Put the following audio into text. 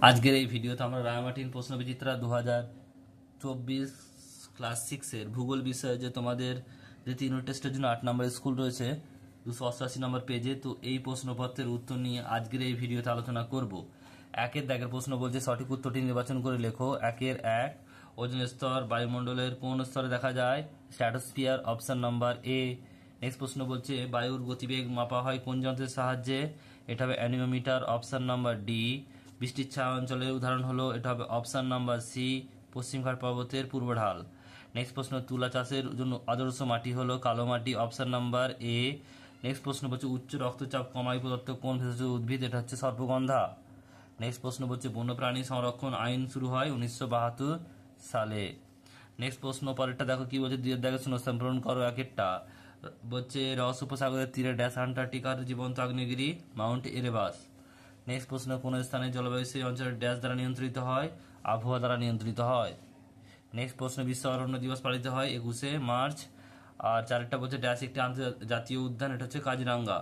আজকের এই ভিডিওতে আমরা রাঙামাটির প্রশ্নবিচিত্রা 2024 ক্লাস 6-এর ভূগোল বিষয়ে যে তোমাদের যে 3 টেস্টের জন্য 8 নম্বর স্কুল রয়েছে 288 নম্বর পেজে, তো এই প্রশ্নপত্রের উত্তর নিয়ে আজকের এই ভিডিওতে আলোচনা করব। একের দাগের প্রশ্ন বলছে সঠিক উত্তরটি নির্বাচন করে লেখো। একের এক, ওজোন স্তর বায়ুমণ্ডলের কোন স্তরে দেখা যায়? Stratosphere, option number A. Next প্রশ্ন বলছে বায়ুর গতিবেগ মাপা হয় কোন যন্ত্রের সাহায্যে? এটা হবে অ্যানিমোমিটার, অপশন নাম্বার ডি। বৃষ্টির ছায়া অঞ্চলের উদাহরণ হলো, এটা হবে অপশন নাম্বার সি, পশ্চিমঘাট পর্বতের পূর্ব ঢাল। নেক্সট প্রশ্ন তুলা চাষের জন্য আদর্শ মাটি হলো কালো মাটি, অপশন নাম্বার এ। নেক্সট প্রশ্ন বলছে উচ্চ রক্তচাপ কমায় প্রদত্ত কোন ভেষজ উদ্ভিদ? এটা হচ্ছে সর্পগন্ধা। নেক্সট প্রশ্ন বলছে বন্যপ্রাণী সংরক্ষণ আইন শুরু হয় 1972 সালে। নেক্সট প্রশ্ন পরেরটা দেখো কি বলছে, দুইয়ের দাগে শূন্যস্থান পূরণ করো। একেরটা বলছে রস উপসাগরের তীরে ড্যাশ আন্টার্কটিকার জীবন্ত আগ্নেয়গিরি মাউন্ট এরেবাস। নেক্সট প্রশ্ন কোন স্থানে জলবায়ু সেই অঞ্চলের ড্যাশ দ্বারা নিয়ন্ত্রিত হয়? আবহাওয়া দ্বারা নিয়ন্ত্রিত হয়। নেক্সট প্রশ্ন বিশ্ব অরণ্য দিবস পালিত হয় 21শে মার্চ। আর চারটা বলছে ড্যাশ একটি আন্তর্জাতীয় উদ্যান, এটা হচ্ছে কাজিরাঙ্গা।